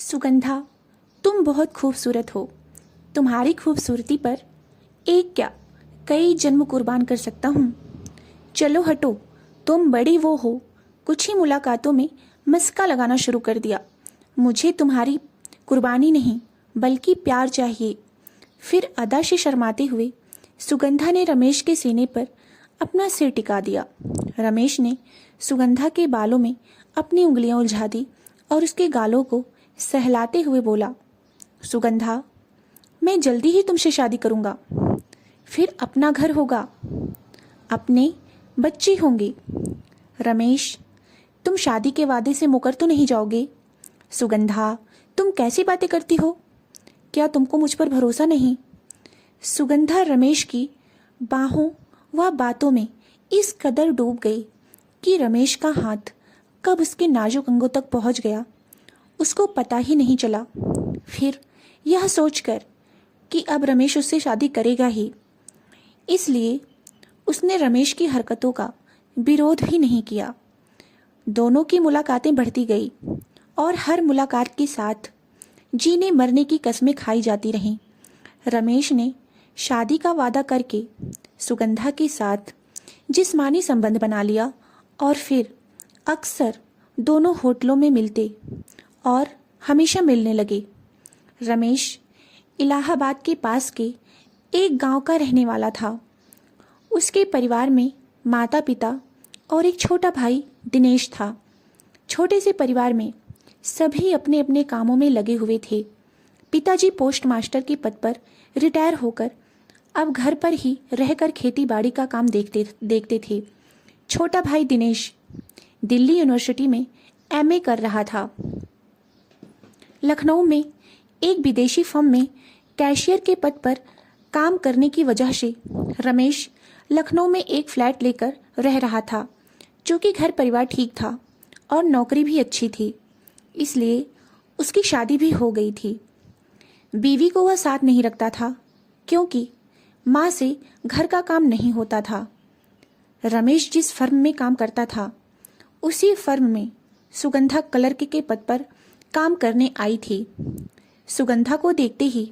सुगंधा, तुम बहुत खूबसूरत हो। तुम्हारी खूबसूरती पर एक क्या कई जन्म कुर्बान कर सकता हूँ। चलो हटो, तुम बड़ी वो हो। कुछ ही मुलाकातों में मस्का लगाना शुरू कर दिया। मुझे तुम्हारी कुर्बानी नहीं बल्कि प्यार चाहिए। फिर अदा से शर्माते हुए सुगंधा ने रमेश के सीने पर अपना सिर टिका दिया। रमेश ने सुगंधा के बालों में अपनी उंगलियां उलझा दी और उसके गालों को सहलाते हुए बोला, सुगंधा, मैं जल्दी ही तुमसे शादी करूंगा। फिर अपना घर होगा, अपने बच्चे होंगे। रमेश, तुम शादी के वादे से मुकर तो नहीं जाओगे? सुगंधा, तुम कैसी बातें करती हो? क्या तुमको मुझ पर भरोसा नहीं? सुगंधा रमेश की बाहों व बातों में इस कदर डूब गई कि रमेश का हाथ कब उसके नाजुक अंगों तक पहुंच गया उसको पता ही नहीं चला। फिर यह सोचकर कि अब रमेश उससे शादी करेगा ही, इसलिए उसने रमेश की हरकतों का विरोध भी नहीं किया। दोनों की मुलाकातें बढ़ती गई और हर मुलाकात के साथ जीने मरने की कस्में खाई जाती रहीं। रमेश ने शादी का वादा करके सुगंधा के साथ जिस्मानी संबंध बना लिया और फिर अक्सर दोनों होटलों में मिलते और हमेशा मिलने लगे। रमेश इलाहाबाद के पास के एक गांव का रहने वाला था। उसके परिवार में माता पिता और एक छोटा भाई दिनेश था। छोटे से परिवार में सभी अपने अपने कामों में लगे हुए थे। पिताजी पोस्ट मास्टर के पद पर रिटायर होकर अब घर पर ही रहकर खेती बाड़ी का काम देखते थे। छोटा भाई दिनेश दिल्ली यूनिवर्सिटी में एमए कर रहा था। लखनऊ में एक विदेशी फर्म में कैशियर के पद पर काम करने की वजह से रमेश लखनऊ में एक फ्लैट लेकर रह रहा था। चूँकि घर परिवार ठीक था और नौकरी भी अच्छी थी, इसलिए उसकी शादी भी हो गई थी। बीवी को वह साथ नहीं रखता था क्योंकि माँ से घर का काम नहीं होता था। रमेश जिस फर्म में काम करता था उसी फर्म में सुगंधा क्लर्क के पद पर काम करने आई थी। सुगंधा को देखते ही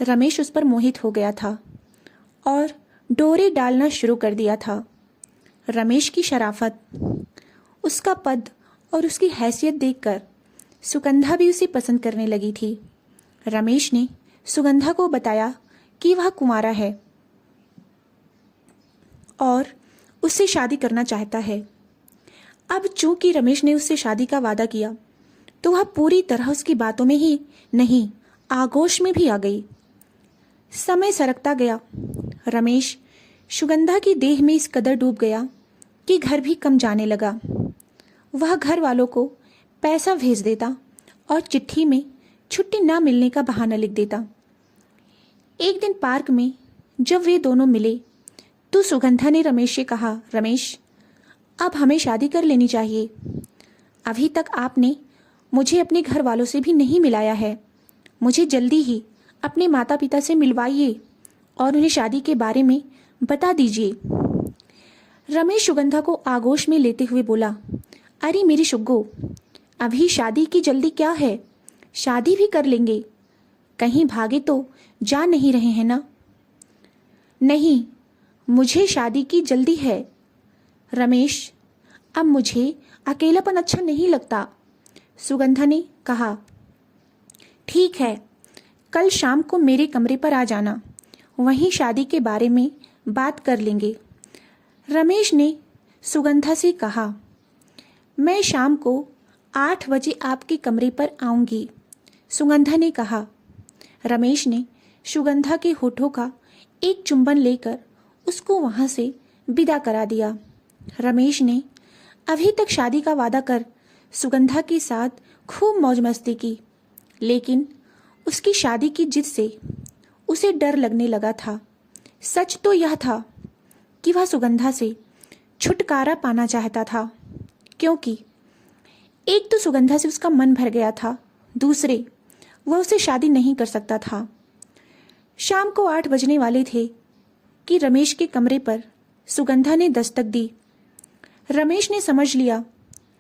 रमेश उस पर मोहित हो गया था और डोरे डालना शुरू कर दिया था। रमेश की शराफत, उसका पद और उसकी हैसियत देखकर सुगंधा भी उसे पसंद करने लगी थी। रमेश ने सुगंधा को बताया कि वह कुंवारा है और उससे शादी करना चाहता है। अब चूंकि रमेश ने उससे शादी का वादा किया तो वह पूरी तरह उसकी बातों में ही नहीं, आगोश में भी आ गई। समय सरकता गया। रमेश सुगंधा की देह में इस कदर डूब गया कि घर भी कम जाने लगा। वह घर वालों को पैसा भेज देता और चिट्ठी में छुट्टी ना मिलने का बहाना लिख देता। एक दिन पार्क में जब वे दोनों मिले तो सुगंधा ने रमेश से कहा, रमेश, अब हमें शादी कर लेनी चाहिए। अभी तक आपने मुझे अपने घर वालों से भी नहीं मिलाया है। मुझे जल्दी ही अपने माता पिता से मिलवाइए और उन्हें शादी के बारे में बता दीजिए। रमेश सुगंधा को आगोश में लेते हुए बोला, अरे मेरी शुग्गो, अभी शादी की जल्दी क्या है? शादी भी कर लेंगे। कहीं भागे तो जा नहीं रहे हैं ना? नहीं, मुझे शादी की जल्दी है। रमेश, अब मुझे अकेलापन अच्छा नहीं लगता। सुगंधा ने कहा, ठीक है, कल शाम को मेरे कमरे पर आ जाना, वहीं शादी के बारे में बात कर लेंगे। रमेश ने सुगंधा से कहा, मैं शाम को 8 बजे आपके कमरे पर आऊंगी। सुगंधा ने कहा। रमेश ने सुगंधा के होठों का एक चुंबन लेकर उसको वहां से विदा करा दिया। रमेश ने अभी तक शादी का वादा कर सुगंधा के साथ खूब मौज मस्ती की, लेकिन उसकी शादी की जिद से उसे डर लगने लगा था। सच तो यह था कि वह सुगंधा से छुटकारा पाना चाहता था, क्योंकि एक तो सुगंधा से उसका मन भर गया था, दूसरे वह उसे शादी नहीं कर सकता था। शाम को 8 बजने वाले थे कि रमेश के कमरे पर सुगंधा ने दस्तक दी। रमेश ने समझ लिया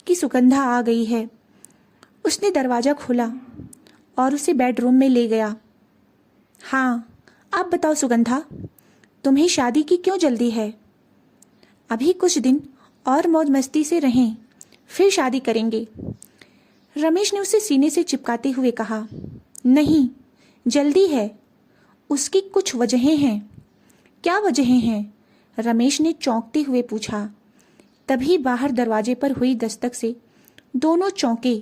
कि सुगंधा आ गई है उसने दरवाज़ा खोला और उसे बेडरूम में ले गया। हाँ, अब बताओ सुगंधा, तुम्हें शादी की क्यों जल्दी है? अभी कुछ दिन और मौज मस्ती से रहें, फिर शादी करेंगे। रमेश ने उसे सीने से चिपकाते हुए कहा। नहीं, जल्दी है। उसकी कुछ वजहें हैं। क्या वजहें हैं? रमेश ने चौंकते हुए पूछा। तभी बाहर दरवाजे पर हुई दस्तक से दोनों चौंके।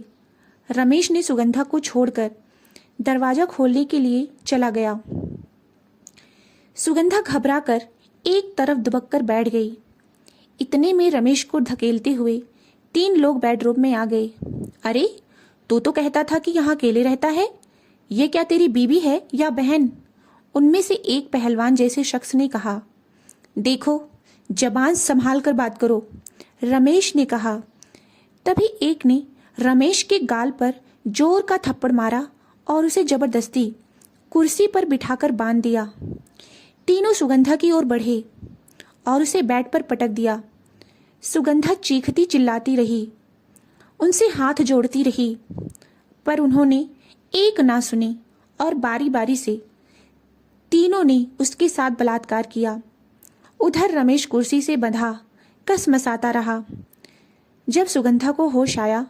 रमेश ने सुगंधा को छोड़कर दरवाजा खोलने के लिए चला गया। सुगंधा घबराकर एक तरफ दुबक कर बैठ गई। इतने में रमेश को धकेलते हुए 3 लोग बेडरूम में आ गए। अरे, तू तो कहता था कि यहाँ अकेले रहता है। ये क्या तेरी बीवी है या बहन? उनमें से एक पहलवान जैसे शख्स ने कहा। देखो, जबान संभाल कर बात करो, रमेश ने कहा। तभी एक ने रमेश के गाल पर जोर का थप्पड़ मारा और उसे जबरदस्ती कुर्सी पर बिठाकर बांध दिया। तीनों सुगंधा की ओर बढ़े और उसे बेड पर पटक दिया। सुगंधा चीखती चिल्लाती रही, उनसे हाथ जोड़ती रही, पर उन्होंने एक ना सुनी और बारी बारी से तीनों ने उसके साथ बलात्कार किया। उधर रमेश कुर्सी से बंधा कसमसाता रहा। जब सुगंधा को होश आया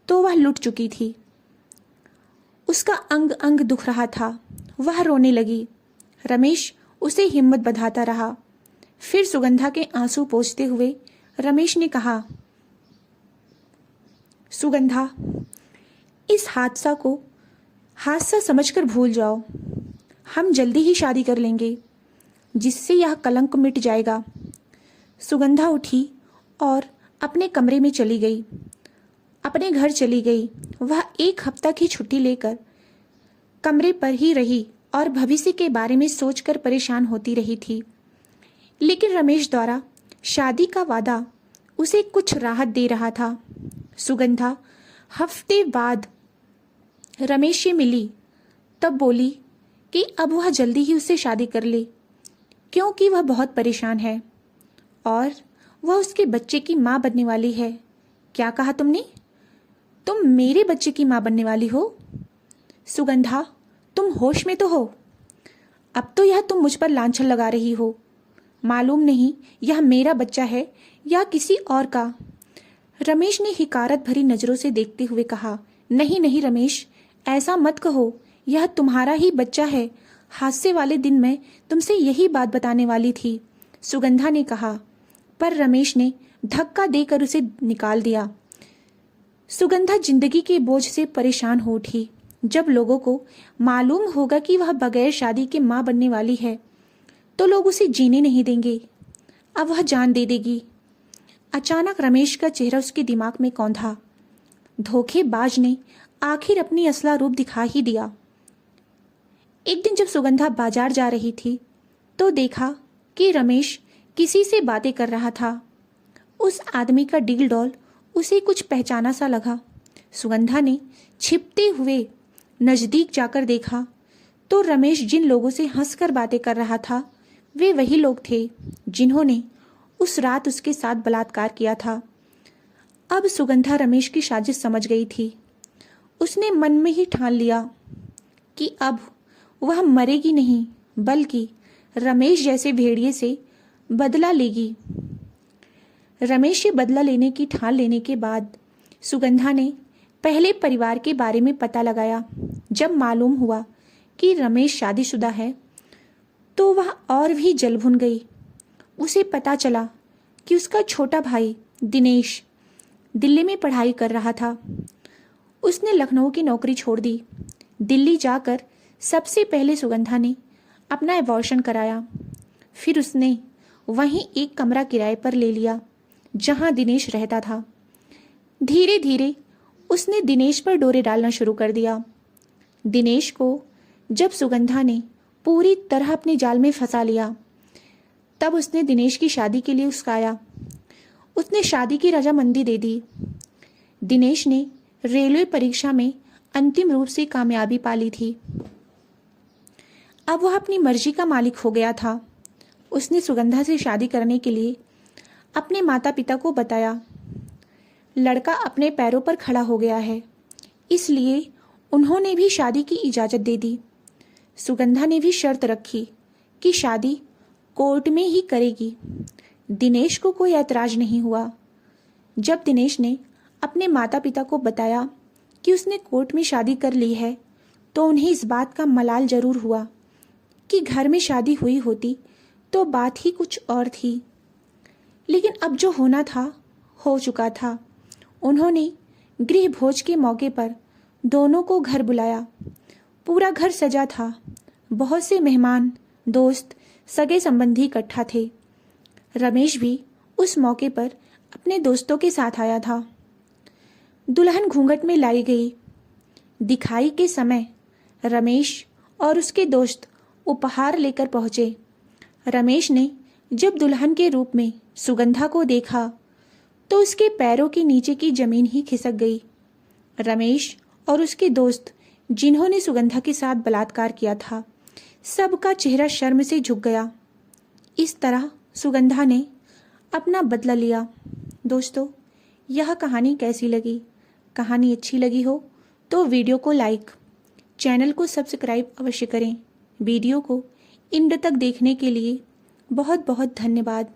तो वह लुट चुकी थी। उसका अंग अंग दुख रहा था। वह रोने लगी। रमेश उसे हिम्मत बंधाता रहा। फिर सुगंधा के आंसू पोंछते हुए रमेश ने कहा, सुगंधा, इस हादसा समझकर भूल जाओ। हम जल्दी ही शादी कर लेंगे, जिससे यह कलंक मिट जाएगा। सुगंधा उठी और अपने कमरे में चली गई, अपने घर चली गई। वह 1 हफ्ता की छुट्टी लेकर कमरे पर ही रही और भविष्य के बारे में सोचकर परेशान होती रही थी। लेकिन रमेश द्वारा शादी का वादा उसे कुछ राहत दे रहा था। सुगंधा हफ्ते बाद रमेश से मिली, तब बोली कि अब वह जल्दी ही उससे शादी कर ले, क्योंकि वह बहुत परेशान है और वह उसके बच्चे की माँ बनने वाली है। क्या कहा तुमने? तुम मेरे बच्चे की माँ बनने वाली हो? सुगंधा, तुम होश में तो हो? अब तो यह तुम मुझ पर लांछन लगा रही हो। मालूम नहीं यह मेरा बच्चा है या किसी और का। रमेश ने हिकारत भरी नजरों से देखते हुए कहा। नहीं नहीं रमेश, ऐसा मत कहो, यह तुम्हारा ही बच्चा है। हादसे वाले दिन मैं तुमसे यही बात बताने वाली थी, सुगंधा ने कहा, पर रमेश ने धक्का देकर उसे निकाल दिया। सुगंधा जिंदगी के बोझ से परेशान हो उठी। जब लोगों को मालूम होगा कि वह बगैर शादी के माँ बनने वाली है, तो लोग उसे जीने नहीं देंगे। अब वह जान दे देगी। अचानक रमेश का चेहरा उसके दिमाग में कौंधा। धोखेबाज ने आखिर अपनी असला रूप दिखा ही दिया। एक दिन जब सुगंधा बाजार जा रही थी तो देखा कि रमेश किसी से बातें कर रहा था। उस आदमी का डील डॉल उसे कुछ पहचाना सा लगा। सुगंधा ने छिपते हुए नजदीक जाकर देखा तो रमेश जिन लोगों से हंसकर बातें कर रहा था वे वही लोग थे जिन्होंने उस रात उसके साथ बलात्कार किया था। अब सुगंधा रमेश की साजिश समझ गई थी। उसने मन में ही ठान लिया कि अब वह मरेगी नहीं, बल्कि रमेश जैसे भेड़िए से बदला लेगी। रमेश से बदला लेने की ठान लेने के बाद सुगंधा ने पहले परिवार के बारे में पता लगाया। जब मालूम हुआ कि रमेश शादीशुदा है तो वह और भी जल भुन गई। उसे पता चला कि उसका छोटा भाई दिनेश दिल्ली में पढ़ाई कर रहा था। उसने लखनऊ की नौकरी छोड़ दी। दिल्ली जाकर सबसे पहले सुगंधा ने अपना एबॉर्शन कराया। फिर उसने वहीं एक कमरा किराए पर ले लिया जहां दिनेश रहता था। धीरे धीरे उसने दिनेश पर डोरे डालना शुरू कर दिया। दिनेश को जब सुगंधा ने पूरी तरह अपने जाल में फंसा लिया, तब उसने दिनेश की शादी के लिए उकसाया। उसने शादी की रजामंदी दे दी। दिनेश ने रेलवे परीक्षा में अंतिम रूप से कामयाबी पा ली थी। अब वह अपनी मर्जी का मालिक हो गया था। उसने सुगंधा से शादी करने के लिए अपने माता पिता को बताया। लड़का अपने पैरों पर खड़ा हो गया है। इसलिए उन्होंने भी शादी की इजाज़त दे दी। सुगंधा ने भी शर्त रखी कि शादी कोर्ट में ही करेगी। दिनेश को कोई ऐतराज नहीं हुआ। जब दिनेश ने अपने माता पिता को बताया कि उसने कोर्ट में शादी कर ली है, तो उन्हें इस बात का मलाल जरूर हुआ कि घर में शादी हुई होती तो बात ही कुछ और थी। लेकिन अब जो होना था हो चुका था। उन्होंने गृह भोज के मौके पर दोनों को घर बुलाया। पूरा घर सजा था। बहुत से मेहमान, दोस्त, सगे संबंधी इकट्ठा थे। रमेश भी उस मौके पर अपने दोस्तों के साथ आया था। दुल्हन घूंघट में लाई गई। दिखाई के समय रमेश और उसके दोस्त उपहार लेकर पहुंचे। रमेश ने जब दुल्हन के रूप में सुगंधा को देखा तो उसके पैरों के नीचे की जमीन ही खिसक गई। रमेश और उसके दोस्त जिन्होंने सुगंधा के साथ बलात्कार किया था, सबका चेहरा शर्म से झुक गया। इस तरह सुगंधा ने अपना बदला लिया। दोस्तों, यह कहानी कैसी लगी? कहानी अच्छी लगी हो तो वीडियो को लाइक, चैनल को सब्सक्राइब अवश्य करें। वीडियो को एंड तक देखने के लिए बहुत बहुत धन्यवाद।